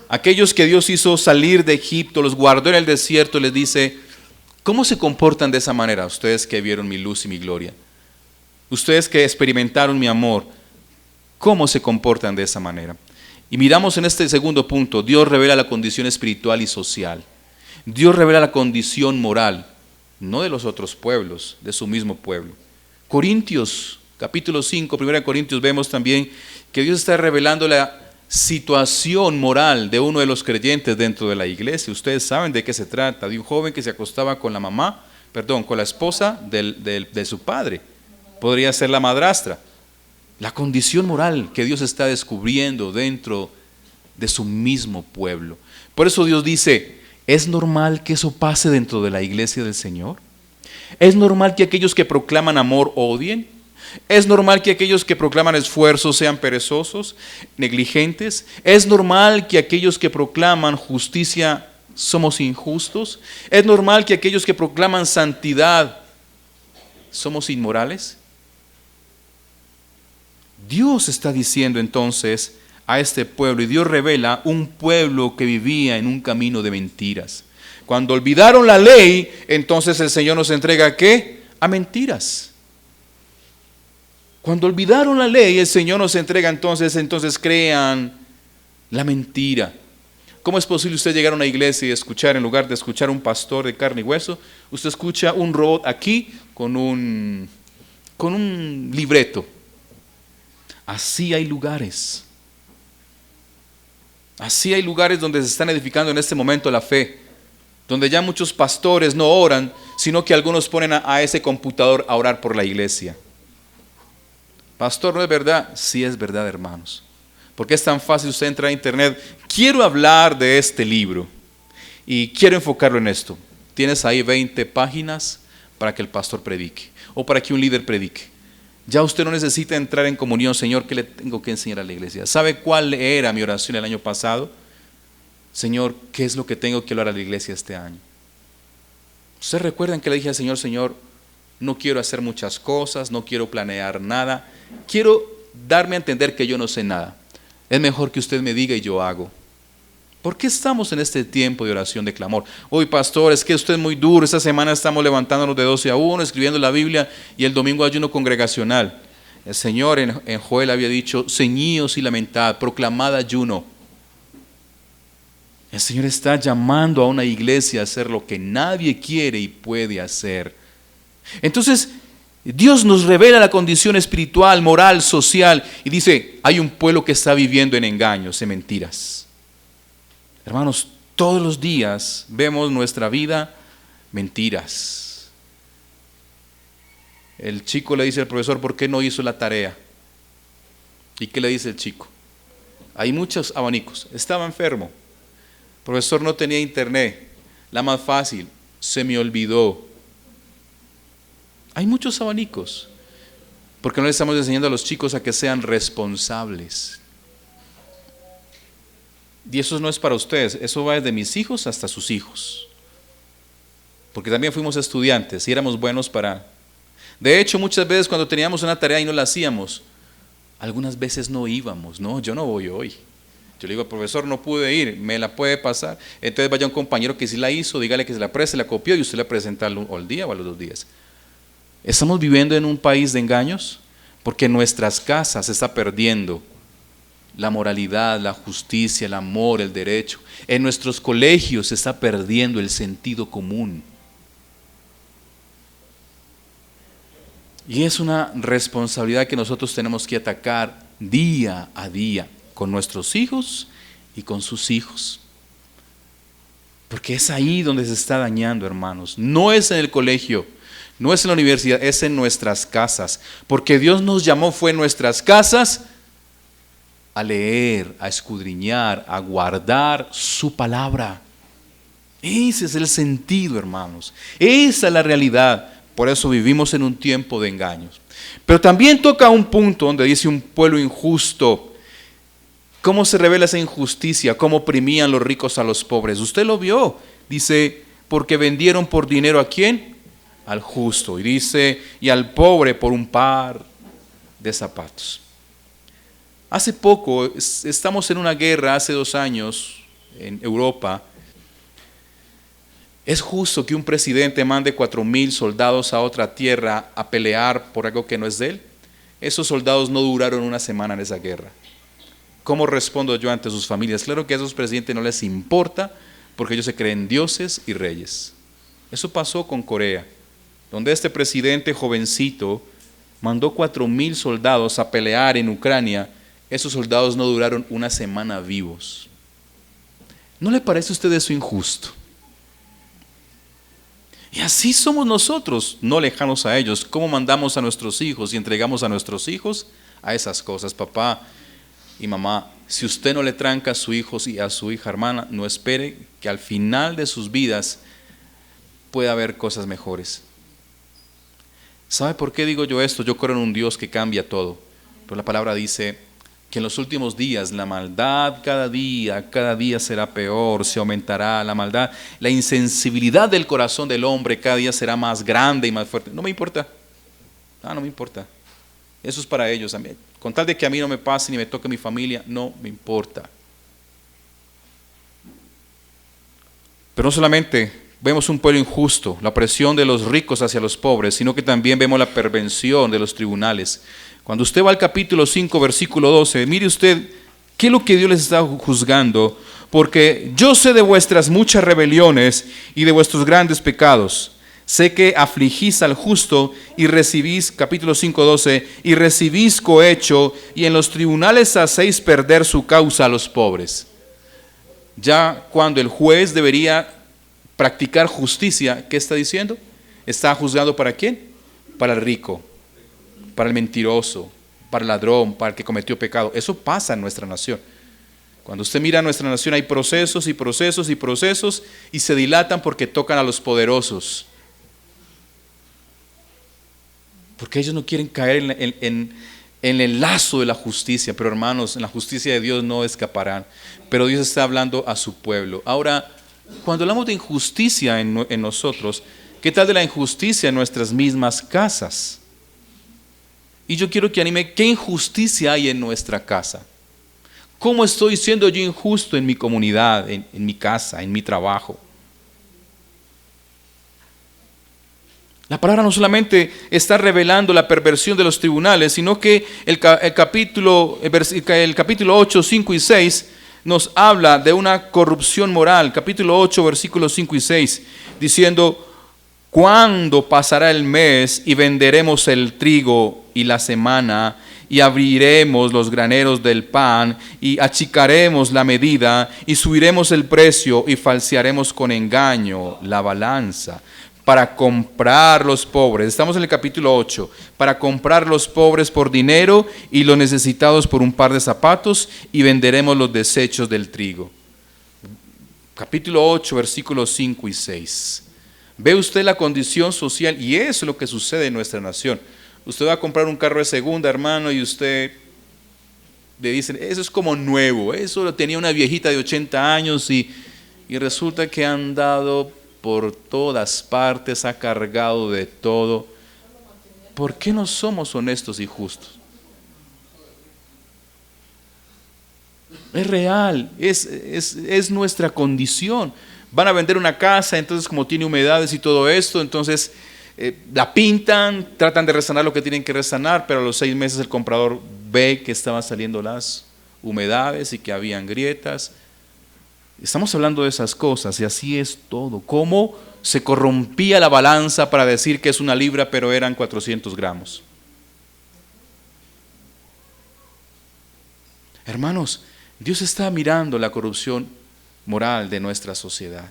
Speaker 1: aquellos que Dios hizo salir de Egipto, los guardó en el desierto, les dice, ¿cómo se comportan de esa manera? Ustedes que vieron mi luz y mi gloria, ustedes que experimentaron mi amor, ¿cómo se comportan de esa manera? Y miramos en este segundo punto, Dios revela la condición espiritual y social. Dios revela la condición moral, no de los otros pueblos, de su mismo pueblo. Corintios, capítulo 5, 1 Corintios, vemos también que Dios está revelando la situación moral de uno de los creyentes dentro de la iglesia. Ustedes saben de qué se trata, de un joven que se acostaba con con la esposa de su padre. Podría ser la madrastra. La condición moral que Dios está descubriendo dentro de su mismo pueblo. Por eso Dios dice, ¿es normal que eso pase dentro de la iglesia del Señor? ¿Es normal que aquellos que proclaman amor odien? ¿Es normal que aquellos que proclaman esfuerzo sean perezosos, negligentes? ¿Es normal que aquellos que proclaman justicia somos injustos? ¿Es normal que aquellos que proclaman santidad somos inmorales? Dios está diciendo entonces a este pueblo, y Dios revela un pueblo que vivía en un camino de mentiras. Cuando olvidaron la ley, entonces el Señor nos entrega ¿a qué? A mentiras. Cuando olvidaron la ley, el Señor nos entrega entonces crean la mentira. ¿Cómo es posible usted llegar a una iglesia y escuchar, en lugar de escuchar un pastor de carne y hueso, usted escucha un robot aquí con un libreto? Así hay lugares. Así hay lugares donde se están edificando en este momento la fe, donde ya muchos pastores no oran, sino que algunos ponen a ese computador a orar por la iglesia. Pastor, ¿no es verdad? Sí es verdad, hermanos. Porque es tan fácil usted entrar a internet. Quiero hablar de este libro y quiero enfocarlo en esto. Tienes ahí 20 páginas para que el pastor predique o para que un líder predique. Ya usted no necesita entrar en comunión. Señor, ¿qué le tengo que enseñar a la iglesia? ¿Sabe cuál era mi oración el año pasado? Señor, ¿qué es lo que tengo que hablar a la iglesia este año? ¿Ustedes recuerdan que le dije al Señor, Señor, no quiero hacer muchas cosas, no quiero planear nada, quiero darme a entender que yo no sé nada? Es mejor que usted me diga y yo hago. ¿Por qué estamos en este tiempo de oración, de clamor? Hoy, pastor, es que usted es muy duro. Esta semana estamos levantándonos de 12 a 1, escribiendo la Biblia, y el domingo ayuno congregacional. El Señor en Joel había dicho, ceñíos y lamentad, proclamad ayuno. El Señor está llamando a una iglesia a hacer lo que nadie quiere y puede hacer. Entonces, Dios nos revela la condición espiritual, moral, social, y dice, hay un pueblo que está viviendo en engaños, en mentiras. Hermanos, todos los días vemos nuestra vida mentiras. El chico le dice al profesor, ¿por qué no hizo la tarea? ¿Y qué le dice el chico? Hay muchos abanicos. Estaba enfermo. El profesor no tenía internet. La más fácil, se me olvidó. Hay muchos abanicos. Porque no le estamos enseñando a los chicos a que sean responsables. Y eso no es para ustedes, eso va desde mis hijos hasta sus hijos. Porque también fuimos estudiantes y éramos buenos para... De hecho, muchas veces cuando teníamos una tarea y no la hacíamos, algunas veces no íbamos. No, yo no voy hoy. Yo le digo, profesor, no pude ir, ¿me la puede pasar? Entonces vaya un compañero que sí la hizo, dígale que se la preste, la copió y usted la presenta al día o a los 2 días. ¿Estamos viviendo en un país de engaños? Porque en nuestras casas se está perdiendo la moralidad, la justicia, el amor, el derecho. En nuestros colegios se está perdiendo el sentido común. Y es una responsabilidad que nosotros tenemos que atacar día a día con nuestros hijos y con sus hijos. Porque es ahí donde se está dañando, hermanos. No es en el colegio, no es en la universidad, es en nuestras casas. Porque Dios nos llamó, fue en nuestras casas, a leer, a escudriñar, a guardar su palabra. Ese es el sentido, hermanos. Esa es la realidad. Por eso vivimos en un tiempo de engaños. Pero también toca un punto donde dice un pueblo injusto. ¿Cómo se revela esa injusticia? ¿Cómo oprimían los ricos a los pobres? Usted lo vio. Dice, porque vendieron por dinero ¿a quién? Al justo. Y dice, y al pobre por un par de zapatos. Hace poco, estamos en una guerra, hace 2 años, en Europa. ¿Es justo que un presidente mande 4,000 soldados a otra tierra a pelear por algo que no es de él? Esos soldados no duraron una semana en esa guerra. ¿Cómo respondo yo ante sus familias? Claro que a esos presidentes no les importa, porque ellos se creen dioses y reyes. Eso pasó con Corea, donde este presidente jovencito mandó 4,000 soldados a pelear en Ucrania. Esos soldados no duraron una semana vivos. ¿No le parece a usted eso injusto? Y así somos nosotros, no lejanos a ellos. ¿Cómo mandamos a nuestros hijos y entregamos a nuestros hijos a esas cosas? Papá y mamá, si usted no le tranca a su hijo y a su hija hermana, no espere que al final de sus vidas pueda haber cosas mejores. ¿Sabe por qué digo yo esto? Yo creo en un Dios que cambia todo. Pero la palabra dice que en los últimos días la maldad cada día será peor, se aumentará la maldad. La insensibilidad del corazón del hombre cada día será más grande y más fuerte. No me importa. No me importa. Eso es para ellos también. Con tal de que a mí no me pase ni me toque mi familia, no me importa. Pero no solamente vemos un pueblo injusto, la presión de los ricos hacia los pobres, sino que también vemos la pervención de los tribunales. Cuando usted va al capítulo 5, versículo 12, mire usted qué es lo que Dios les está juzgando. Porque yo sé de vuestras muchas rebeliones y de vuestros grandes pecados. Sé que afligís al justo y recibís, capítulo 5, 12, y recibís cohecho, y en los tribunales hacéis perder su causa a los pobres. Ya cuando el juez debería Practicar justicia, ¿qué está diciendo? ¿Está juzgando para quién? Para el rico, para el mentiroso, para el ladrón, para el que cometió pecado. Eso pasa en nuestra nación. Cuando usted mira a nuestra nación hay procesos y procesos y procesos y se dilatan porque tocan a los poderosos. Porque ellos no quieren caer en el lazo de la justicia. Pero hermanos, en la justicia de Dios no escaparán. Pero Dios está hablando a su pueblo. Ahora, cuando hablamos de injusticia en nosotros, ¿qué tal de la injusticia en nuestras mismas casas? Y yo quiero que anime, ¿qué injusticia hay en nuestra casa? ¿Cómo estoy siendo yo injusto en mi comunidad, en mi casa, en mi trabajo? La palabra no solamente está revelando la perversión de los tribunales, sino que el capítulo 8, 5 y 6 nos habla de una corrupción moral. Capítulo 8, versículos 5 y 6, diciendo: ¿cuándo pasará el mes y venderemos el trigo y la semana, y abriremos los graneros del pan, y achicaremos la medida, y subiremos el precio, y falsearemos con engaño la balanza, para comprar los pobres? Estamos en el capítulo 8. Para comprar los pobres por dinero y los necesitados por un par de zapatos, y venderemos los desechos del trigo. Capítulo 8, versículos 5 y 6. Ve usted la condición social, y eso es lo que sucede en nuestra nación. Usted va a comprar un carro de segunda, hermano, y usted le dicen: eso es como nuevo, eso lo tenía una viejita de 80 años y resulta que ha andado por todas partes, ha cargado de todo. ¿Por qué no somos honestos y justos? Es real, es nuestra condición. Van a vender una casa, entonces como tiene humedades y todo esto, entonces la pintan, tratan de resanar lo que tienen que resanar, pero a los 6 meses el comprador ve que estaban saliendo las humedades y que habían grietas. Estamos hablando de esas cosas, y así es todo. ¿Cómo se corrompía la balanza para decir que es una libra, pero eran 400 gramos? Hermanos, Dios está mirando la corrupción moral de nuestra sociedad.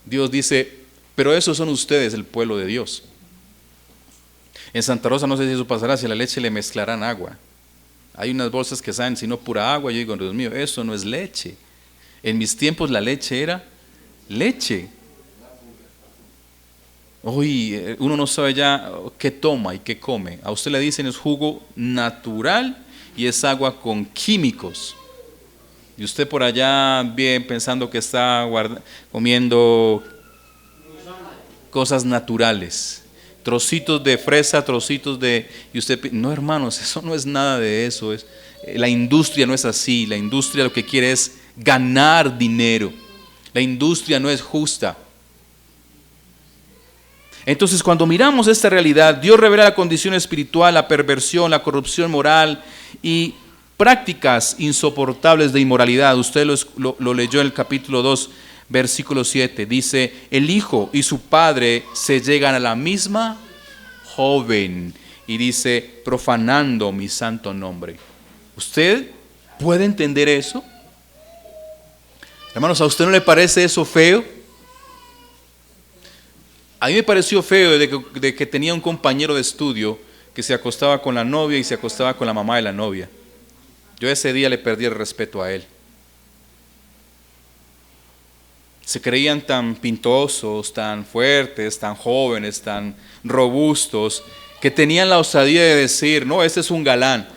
Speaker 1: Dios dice: pero esos son ustedes, el pueblo de Dios. En Santa Rosa no sé si eso pasará, si a la leche le mezclarán agua. Hay unas bolsas que saben si no pura agua. Yo digo: Dios mío, eso no es leche. En mis tiempos la leche era leche. Hoy uno no sabe ya qué toma y qué come. A usted le dicen es jugo natural y es agua con químicos. Y usted por allá bien pensando que está comiendo cosas naturales. Trocitos de fresa, trocitos de... Y usted, no, hermanos, eso no es nada de eso. La industria no es así. La industria lo que quiere es ganar dinero. La industria no es justa. Entonces, cuando miramos esta realidad, Dios revela la condición espiritual, la perversión, la corrupción moral y prácticas insoportables de inmoralidad. Usted lo leyó en el capítulo 2, versículo 7. Dice: el hijo y su padre se llegan a la misma joven. Y dice: profanando mi santo nombre. ¿Usted puede entender eso? Hermanos, ¿a usted no le parece eso feo? A mí me pareció feo de que tenía un compañero de estudio que se acostaba con la novia y se acostaba con la mamá de la novia. Yo ese día le perdí el respeto a él. Se creían tan pintosos, tan fuertes, tan jóvenes, tan robustos, que tenían la osadía de decir: no, ese es un galán.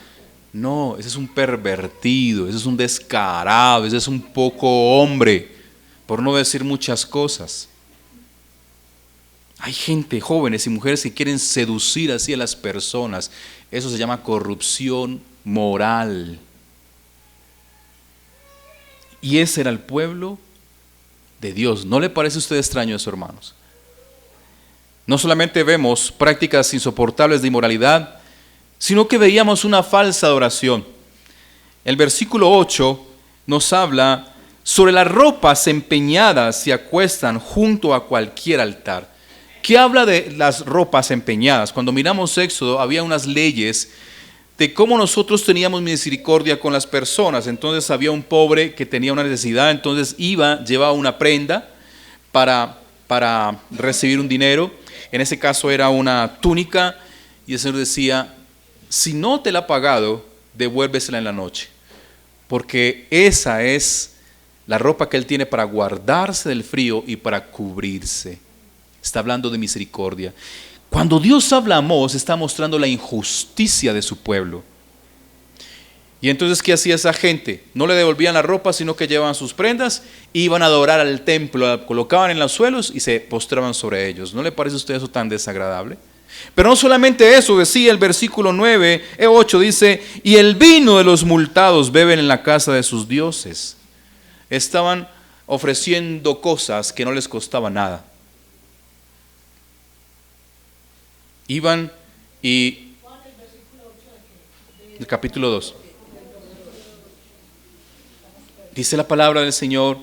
Speaker 1: No, ese es un pervertido, ese es un descarado, ese es un poco hombre, por no decir muchas cosas. Hay gente, jóvenes y mujeres, que quieren seducir así a las personas. Eso se llama corrupción moral. Y ese era el pueblo de Dios. ¿No le parece a usted extraño eso, hermanos? No solamente vemos prácticas insoportables de inmoralidad, sino que veíamos una falsa adoración. El versículo 8 nos habla sobre las ropas empeñadas se acuestan junto a cualquier altar. ¿Qué habla de las ropas empeñadas? Cuando miramos Éxodo, había unas leyes de cómo nosotros teníamos misericordia con las personas. Entonces había un pobre que tenía una necesidad, entonces llevaba una prenda, para recibir un dinero. En ese caso era una túnica y el Señor decía, si no te la ha pagado, devuélvesela en la noche, porque esa es la ropa que Él tiene para guardarse del frío y para cubrirse. Está hablando de misericordia. Cuando Dios habla a Amós, está mostrando la injusticia de su pueblo. Y entonces, ¿qué hacía esa gente? No le devolvían la ropa, sino que llevaban sus prendas, iban a adorar al templo, la colocaban en los suelos y se postraban sobre ellos. ¿No le parece a usted eso tan desagradable? Pero no solamente eso, decía el versículo 8 dice, y el vino de los multados beben en la casa de sus dioses. Estaban ofreciendo cosas que no les costaba nada. Iban y... el capítulo 2. Dice la palabra del Señor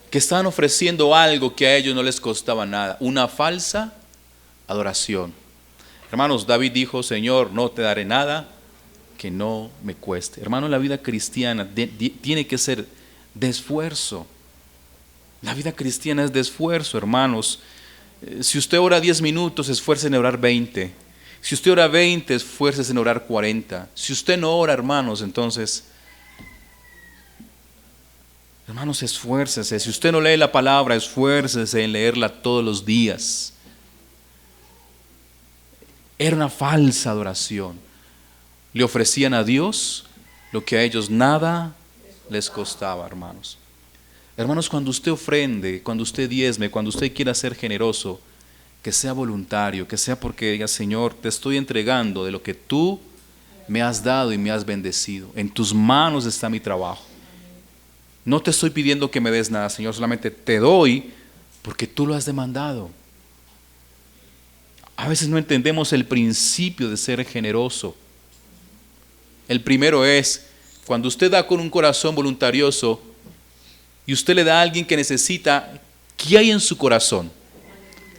Speaker 1: que estaban ofreciendo algo que a ellos no les costaba nada, una falsa adoración. Hermanos, David dijo, Señor, no te daré nada que no me cueste. Hermanos, la vida cristiana tiene que ser de esfuerzo. La vida cristiana es de esfuerzo, hermanos. Si usted ora 10 minutos, esfuerce en orar 20. Si usted ora 20, esfuerce en orar 40. Si usted no ora, hermanos, entonces... hermanos, esfuércese. Si usted no lee la palabra, esfuércese en leerla todos los días. Era una falsa adoración. Le ofrecían a Dios lo que a ellos nada les costaba, hermanos. Hermanos, cuando usted ofrende, cuando usted diezme, cuando usted quiera ser generoso, que sea voluntario, que sea porque diga, Señor, te estoy entregando de lo que tú me has dado y me has bendecido. En tus manos está mi trabajo. No te estoy pidiendo que me des nada, Señor, solamente te doy porque tú lo has demandado. A veces no entendemos el principio de ser generoso. El primero es, cuando usted da con un corazón voluntarioso y usted le da a alguien que necesita, ¿qué hay en su corazón?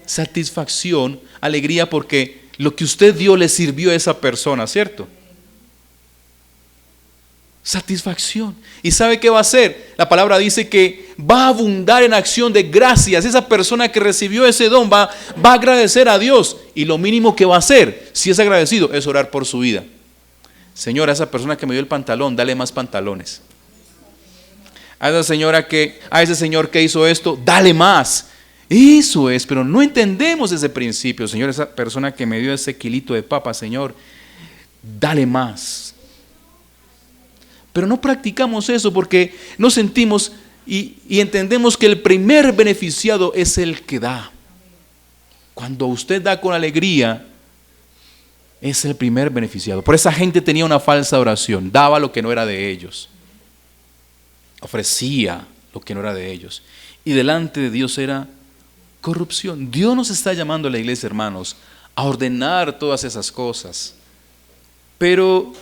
Speaker 1: Satisfacción, alegría, porque lo que usted dio le sirvió a esa persona, ¿cierto? Satisfacción. ¿Y sabe qué va a hacer? La palabra dice que va a abundar en acción de gracias. Esa persona que recibió ese don va a agradecer a Dios. Y lo mínimo que va a hacer, si es agradecido, es orar por su vida. Señor, a esa persona que me dio el pantalón, dale más pantalones. A esa señora a ese señor que hizo esto, dale más. Eso es, pero no entendemos ese principio. Señor, esa persona que me dio ese kilito de papa, Señor, dale más. Pero no practicamos eso porque no sentimos y entendemos que el primer beneficiado es el que da. Cuando usted da con alegría, es el primer beneficiado. Por esa gente tenía una falsa oración, daba lo que no era de ellos, ofrecía lo que no era de ellos, y delante de Dios era corrupción. Dios nos está llamando a la iglesia, hermanos, a ordenar todas esas cosas. Pero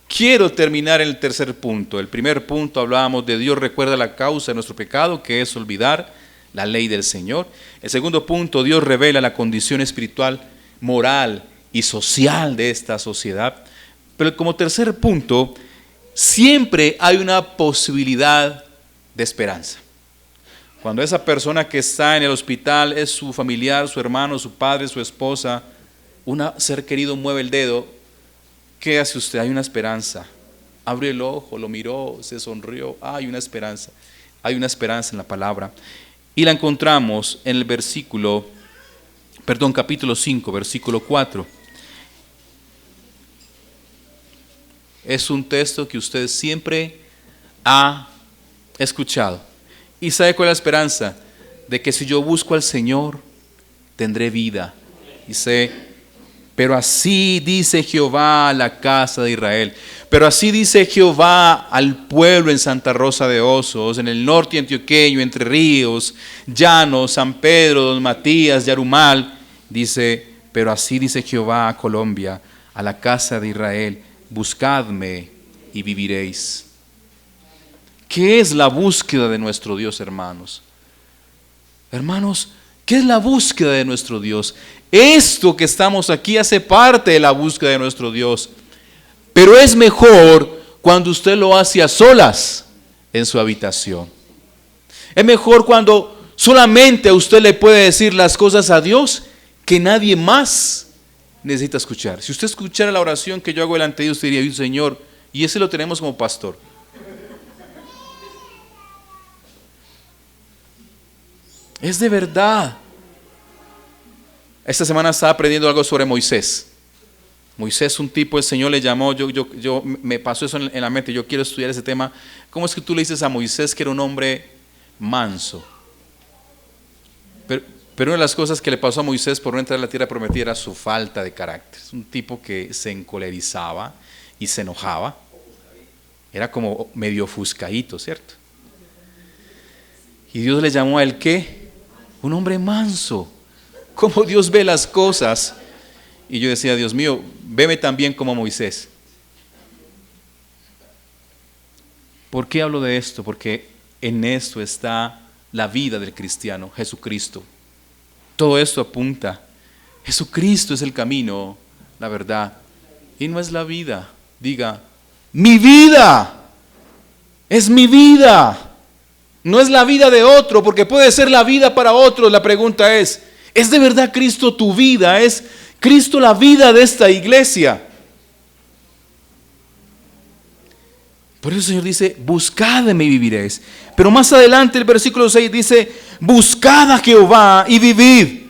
Speaker 1: quiero terminar en el tercer punto. El primer punto hablábamos de Dios recuerda la causa de nuestro pecado, que es olvidar la ley del Señor. El segundo punto, Dios revela la condición espiritual, moral y social de esta sociedad. Pero como tercer punto, siempre hay una posibilidad de esperanza. Cuando esa persona que está en el hospital es su familiar, su hermano, su padre, su esposa, un ser querido mueve el dedo, ¿qué hace usted? Hay una esperanza. Abrió el ojo, lo miró, se sonrió. Hay una esperanza. Hay una esperanza en la palabra. Y la encontramos en el capítulo 5, versículo 4. Es un texto que usted siempre ha escuchado. ¿Y sabe cuál es la esperanza? De que si yo busco al Señor, tendré vida. Dice, pero así dice Jehová a la casa de Israel. Pero así dice Jehová al pueblo en Santa Rosa de Osos, en el norte antioqueño, Entre Ríos, Llanos, San Pedro, Don Matías, Yarumal. Dice, pero así dice Jehová a Colombia, a la casa de Israel, buscadme y viviréis. ¿Qué es la búsqueda de nuestro Dios, hermanos? Hermanos, ¿qué es la búsqueda de nuestro Dios? Esto que estamos aquí hace parte de la búsqueda de nuestro Dios. Pero es mejor cuando usted lo hace a solas en su habitación. Es mejor cuando Solamente a usted le puede decir las cosas a Dios que nadie más necesita escuchar. Si usted escuchara la oración que yo hago delante de Dios, usted diría, Señor, y ese lo tenemos como pastor. Es de verdad. Esta semana estaba aprendiendo algo sobre Moisés. Moisés, un tipo, el Señor le llamó, me pasó eso en la mente, yo quiero estudiar ese tema. ¿Cómo es que tú le dices a Moisés que era un hombre manso? Pero una de las cosas que le pasó a Moisés por no entrar a la tierra prometida era su falta de carácter. Es un tipo que se encolerizaba y se enojaba. Era como medio ofuscadito, ¿cierto? Y Dios le llamó a él, ¿qué? Un hombre manso. ¿Cómo Dios ve las cosas? Y yo decía, Dios mío, veme también como Moisés. ¿Por qué hablo de esto? Porque en esto está la vida del cristiano, Jesucristo. Todo esto apunta. Jesucristo es el camino, la verdad. Y no es la vida. Diga, mi vida. Es mi vida. No es la vida de otro, porque puede ser la vida para otros. La pregunta ¿es de verdad Cristo tu vida? ¿Es Cristo la vida de esta iglesia? Por eso el Señor dice, buscadme y viviréis. Pero más adelante el versículo 6 dice, buscad a Jehová y vivid.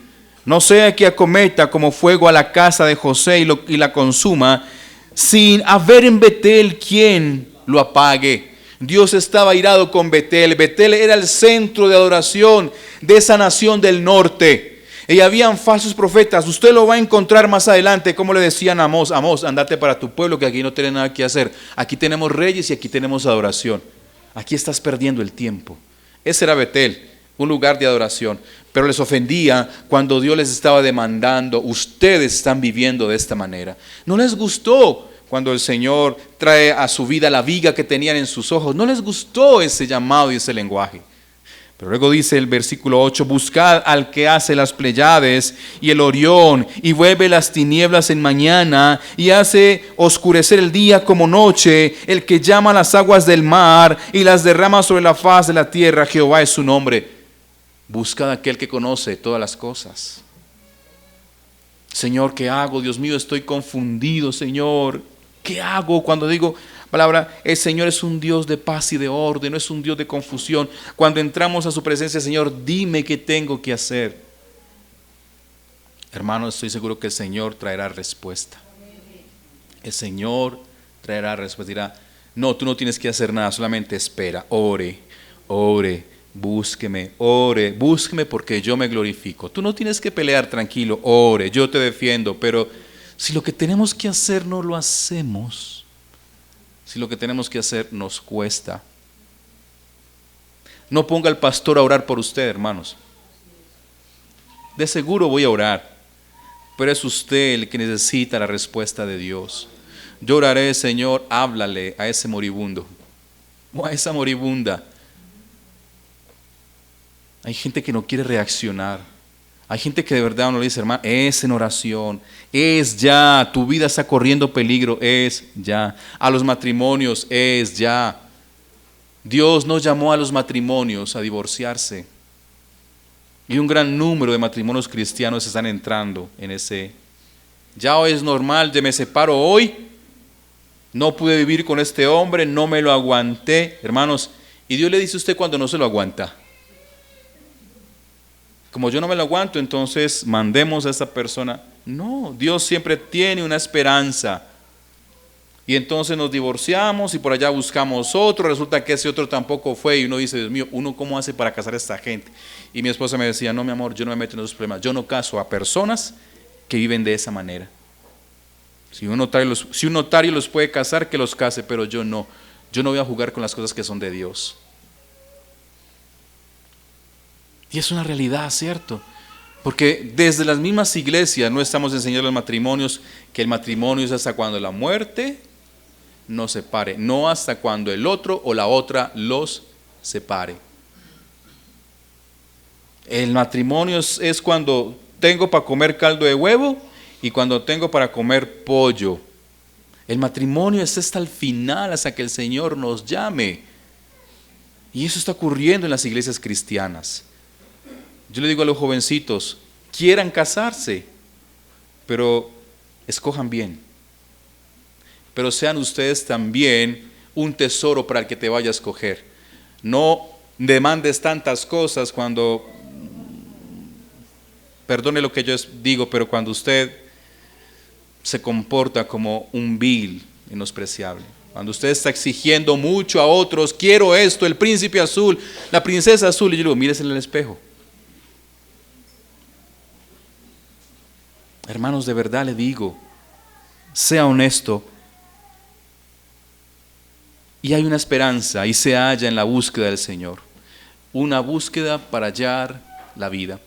Speaker 1: No sea que acometa como fuego a la casa de José y la consuma, sin haber en Betel quien lo apague. Dios estaba airado con Betel. Betel era el centro de adoración de esa nación del norte. Y habían falsos profetas. Usted lo va a encontrar más adelante, como le decían a Amós, Amós, andate para tu pueblo, que aquí no tiene nada que hacer. Aquí tenemos reyes y aquí tenemos adoración. Aquí estás perdiendo el tiempo. Ese era Betel, un lugar de adoración. Pero les ofendía cuando Dios les estaba demandando, ustedes están viviendo de esta manera. No les gustó cuando el Señor trae a su vida la viga que tenían en sus ojos. No les gustó ese llamado y ese lenguaje. Pero luego dice el versículo 8, buscad al que hace las Pléyades y el Orión y vuelve las tinieblas en mañana y hace oscurecer el día como noche, el que llama las aguas del mar y las derrama sobre la faz de la tierra. Jehová es su nombre. Buscad a aquel que conoce todas las cosas. Señor, ¿qué hago? Dios mío, estoy confundido, Señor. ¿Qué hago cuando digo palabra? El Señor es un Dios de paz y de orden, no es un Dios de confusión. Cuando entramos a su presencia, Señor, dime qué tengo que hacer. Hermano, estoy seguro que el Señor traerá respuesta. El Señor traerá respuesta. Dirá, no, tú no tienes que hacer nada, solamente espera, ore, búsqueme porque yo me glorifico. Tú no tienes que pelear, tranquilo, ore, yo te defiendo, pero si lo que tenemos que hacer no lo hacemos, si lo que tenemos que hacer nos cuesta, no ponga al pastor a orar por usted, hermanos. De seguro voy a orar, pero es usted el que necesita la respuesta de Dios. Yo oraré, Señor, háblale a ese moribundo o a esa moribunda. Hay gente que no quiere reaccionar. Hay gente que de verdad uno le dice, hermano, es en oración, es ya, tu vida está corriendo peligro, es ya. A los matrimonios, es ya. Dios no llamó a los matrimonios a divorciarse. Y un gran número de matrimonios cristianos están entrando en ese. Ya hoy es normal, me separo hoy, no pude vivir con este hombre, no me lo aguanté. Hermanos, y Dios le dice a usted cuando no se lo aguanta. Como yo no me lo aguanto, entonces mandemos a esta persona. No, Dios siempre tiene una esperanza. Y entonces nos divorciamos y por allá buscamos otro. Resulta que ese otro tampoco fue. Y uno dice, Dios mío, ¿uno cómo hace para casar a esta gente? Y mi esposa me decía, no, mi amor, yo no me meto en esos problemas. Yo no caso a personas que viven de esa manera. Si un notario los puede casar, que los case, pero yo no. Yo no voy a jugar con las cosas que son de Dios. Y es una realidad, ¿cierto? Porque desde las mismas iglesias no estamos enseñando a los matrimonios que el matrimonio es hasta cuando la muerte nos separe, no hasta cuando el otro o la otra los separe. El matrimonio es cuando tengo para comer caldo de huevo y cuando tengo para comer pollo. El matrimonio es hasta el final, hasta que el Señor nos llame. Y eso está ocurriendo en las iglesias cristianas. Yo le digo a los jovencitos, quieran casarse, pero escojan bien. Pero sean ustedes también un tesoro para el que te vaya a escoger. No demandes tantas cosas cuando, perdone lo que yo digo, pero cuando usted se comporta como un vil menospreciable. Cuando usted está exigiendo mucho a otros, quiero esto, el príncipe azul, la princesa azul, y yo digo, mírese en el espejo. Hermanos, de verdad le digo, sea honesto. Y hay una esperanza y se halla en la búsqueda del Señor. Una búsqueda para hallar la vida.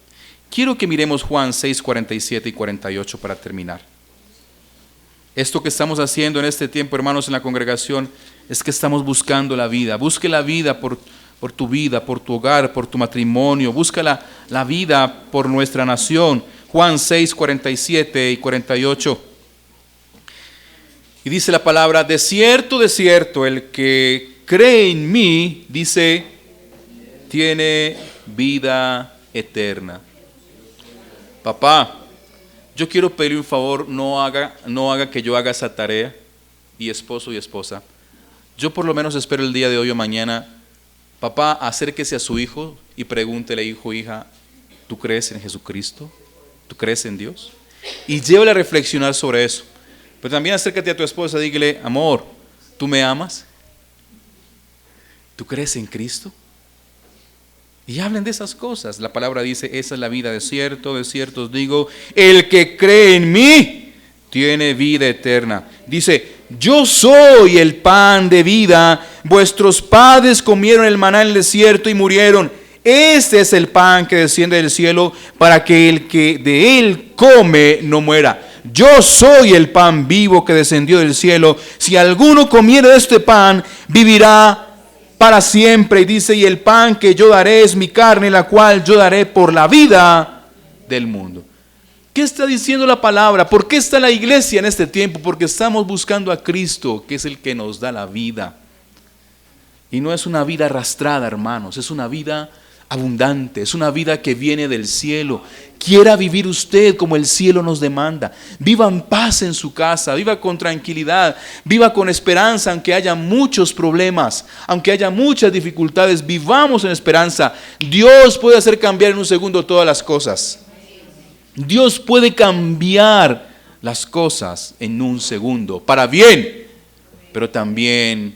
Speaker 1: Quiero que miremos Juan 6, 47 y 48 para terminar. Esto que estamos haciendo en este tiempo, hermanos, en la congregación, es que estamos buscando la vida. Busque la vida por tu vida, por tu hogar, por tu matrimonio. Busca la vida por nuestra nación. Juan 6, 47 y 48. Y dice la palabra, de cierto, el que cree en mí, dice, tiene vida eterna. Papá, yo quiero pedirle un favor, no haga que yo haga esa tarea, y esposo y esposa. Yo por lo menos espero el día de hoy o mañana, papá, acérquese a su hijo y pregúntele, hijo, hija, ¿tú crees en Jesucristo? ¿Tú crees en Dios? Y llévale a reflexionar sobre eso. Pero también acércate a tu esposa y dígale, amor, ¿tú me amas? ¿Tú crees en Cristo? Y hablen de esas cosas. La palabra dice, esa es la vida, de cierto os digo, el que cree en mí tiene vida eterna. Dice, yo soy el pan de vida, vuestros padres comieron el maná en el desierto y murieron. Este es el pan que desciende del cielo para que el que de él come no muera. Yo soy el pan vivo que descendió del cielo. Si alguno comiere de este pan, vivirá para siempre. Y dice, y el pan que yo daré es mi carne, la cual yo daré por la vida del mundo. ¿Qué está diciendo la palabra? ¿Por qué está la iglesia en este tiempo? Porque estamos buscando a Cristo, que es el que nos da la vida. Y no es una vida arrastrada, hermanos, es una vida abundante, es una vida que viene del cielo. Quiera vivir usted como el cielo nos demanda. Viva en paz en su casa, viva con tranquilidad, viva con esperanza, aunque haya muchos problemas, aunque haya muchas dificultades, vivamos en esperanza. Dios puede hacer cambiar en un segundo todas las cosas. Dios puede cambiar las cosas en un segundo, para bien, pero también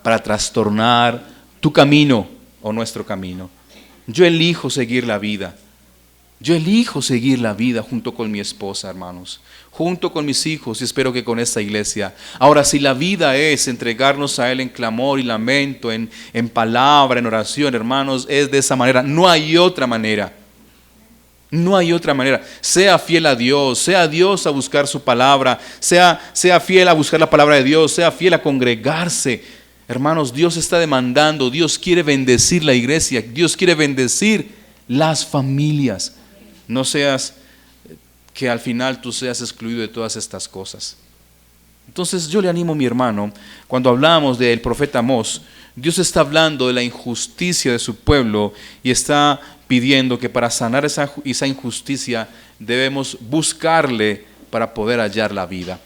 Speaker 1: para trastornar tu camino o nuestro camino. Yo elijo seguir la vida. Yo elijo seguir la vida junto con mi esposa, hermanos, junto con mis hijos, y espero que con esta iglesia. Ahora, si la vida es entregarnos a Él en clamor y lamento, en palabra, en oración, hermanos, es de esa manera. No hay otra manera. No hay otra manera. Sea fiel a Dios, sea Dios a buscar su palabra, sea fiel a buscar la palabra de Dios, sea fiel a congregarse. Hermanos, Dios está demandando, Dios quiere bendecir la iglesia, Dios quiere bendecir las familias. No seas que al final tú seas excluido de todas estas cosas. Entonces yo le animo, mi hermano, cuando hablamos del profeta Amós, Dios está hablando de la injusticia de su pueblo y está pidiendo que para sanar esa injusticia debemos buscarle para poder hallar la vida.